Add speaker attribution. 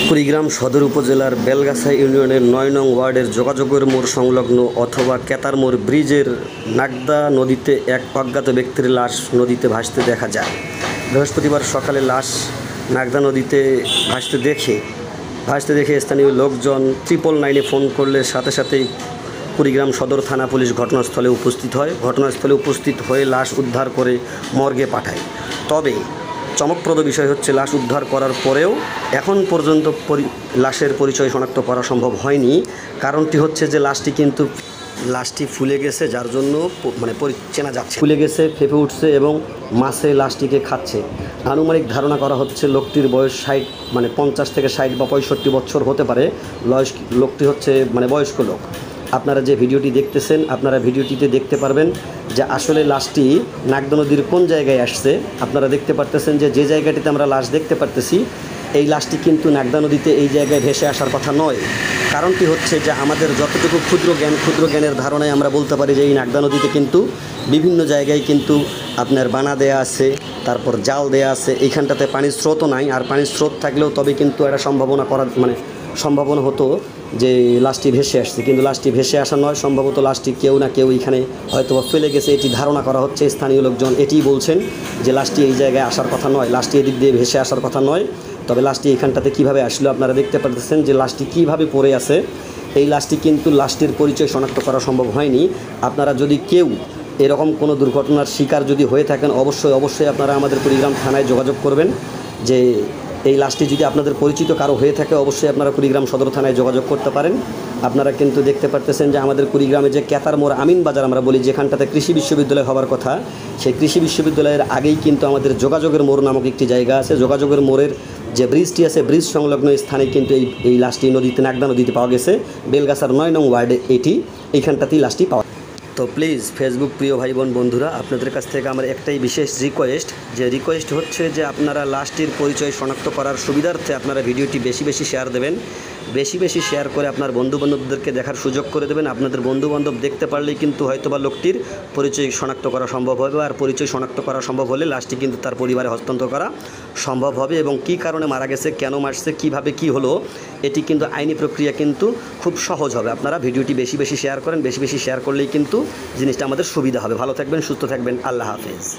Speaker 1: কুড়িগ্রাম সদর উপজেলার বেলগাছা ইউনিয়নের ৯ নং ওয়ার্ডের যোগাযোগের মোড় সংলগ্ন অথবা কেতার মোড় ব্রিজের নাগদা নদীতে এক অজ্ঞাত ব্যক্তির লাশ নদীতে ভাসতে দেখা যায়। বৃহস্পতিবার সকালে লাশ নাগদা নদীতে ভাসতে দেখে স্থানীয় লোকজন 999-এ ফোন করলে সাথে সাথেই কুড়িগ্রাম সদর থানা পুলিশ ঘটনাস্থলে উপস্থিত হয়। ঘটনাস্থলে উপস্থিত হয়ে লাশ উদ্ধার করে মর্গে পাঠায়। তবে চমকপ্রদ বিষয় হচ্ছে, লাশ উদ্ধার করার পরেও এখন পর্যন্ত লাশের পরিচয় শনাক্ত করা সম্ভব হয়নি। কারণটি হচ্ছে যে লাশটি ফুলে গেছে, যার জন্য চেনা যাচ্ছে, ফুলে গেছে, ফেঁপে উঠছে এবং মাছে লাশটিকে খাচ্ছে। আনুমানিক ধারণা করা হচ্ছে লোকটির বয়স 50 থেকে 60 বা 65 বছর হতে পারে। লোকটি হচ্ছে বয়স্ক লোক। আপনারা যে ভিডিওটি দেখতেছেন, আপনারা ভিডিওটিতে দেখতে পারবেন যে আসলে লাশটি নাগদা নদীর কোন জায়গায় আসছে। আপনারা দেখতে পারতেছেন যে জায়গাটিতে আমরা লাশ দেখতে পারতেছি, এই লাশটি কিন্তু নাগদা নদীতে এই জায়গায় ভেসে আসার কথা নয়। কারণটি হচ্ছে যে আমাদের যতটুকু ক্ষুদ্র জ্ঞানের ধারণায় আমরা বলতে পারি যে এই নাগদা নদীতে কিন্তু বিভিন্ন জায়গায় কিন্তু আপনার বানা দেয়া আছে, তারপর জাল দেয়া আছে। এইখানটাতে পানির স্রোতও নাই, আর পানির স্রোত থাকলেও তবে কিন্তু একটা সম্ভাবনা হতো যে লাশটি ভেসে আসছে, কিন্তু লাশটি ভেসে আসা নয়। সম্ভবত লাশটি কেউ না কেউ এখানে হয়তো ফেলে গেছে, এটি ধারণা করা হচ্ছে। স্থানীয় লোকজন এটিই বলছেন যে লাশটি এই জায়গায় আসার কথা নয়, লাশটি এদিক দিয়ে ভেসে আসার কথা নয়। তবে লাশটি এখানটাতে কীভাবে আসলো আপনারা দেখতে পাচ্ছেন যে লাশটি কীভাবে পড়ে আছে। এই লাশটির পরিচয় শনাক্ত করা সম্ভব হয়নি। আপনারা যদি কেউ এরকম কোনো দুর্ঘটনার শিকার যদি হয়ে থাকেন, অবশ্যই আপনারা আমাদের কুড়িগ্রাম থানায় যোগাযোগ করবেন। যে এই লাশটি যদি আপনাদের পরিচিত কারো হয়ে থাকে, অবশ্যই আপনারা কুড়িগ্রাম সদর থানায় যোগাযোগ করতে পারেন। আপনারা কিন্তু দেখতে পারতেছেন যে আমাদের কুড়িগ্রামে যে কেতার মোড় আমিন বাজার আমরা বলি, যেখানটাতে কৃষি বিশ্ববিদ্যালয় হওয়ার কথা, সেই কৃষি বিশ্ববিদ্যালয়ের আগেই কিন্তু আমাদের যোগাযোগের মোড় নামক একটি জায়গা আছে। যোগাযোগের মোড়ের যে ব্রিজটি আছে, ব্রিজ সংলগ্ন স্থানে কিন্তু এই লাশটি নাগদা নদীতে পাওয়া গেছে। বেলগাছার 9 নং ওয়ার্ডে এইখানটাতেই লাশটি পাওয়া। তো প্লিজ ফেসবুক প্রিয় ভাই বোন বন্ধুরা, আপনাদের কাছ থেকে আমার একটাই বিশেষ রিকোয়েস্ট হচ্ছে যে আপনারা লাশটির পরিচয় শনাক্ত করার সুবিধার্থে আপনারা ভিডিওটি বেশি শেয়ার দেবেন। বেশি শেয়ার করে আপনার বন্ধুবান্ধবদেরকে দেখার সুযোগ করে দেবেন। আপনাদের বন্ধুবান্ধব দেখতে পারলেই কিন্তু হয়তোবা লোকটির পরিচয় শনাক্ত করা সম্ভব হবে, আর পরিচয় শনাক্ত করা সম্ভব হলে লাশটি কিন্তু তার পরিবারে হস্তান্তর করা সম্ভব হবে। এবং কী কারণে মারা গেছে, কেন মারছে, কীভাবে কী হলো, এটি কিন্তু আইনি প্রক্রিয়া কিন্তু খুব সহজ হবে। আপনারা ভিডিওটি বেশি শেয়ার করেন, বেশি শেয়ার করলেই কিন্তু জিনিসটা আমাদের সুবিধা হবে। ভালো থাকবেন, সুস্থ থাকবেন, আল্লাহ হাফেজ।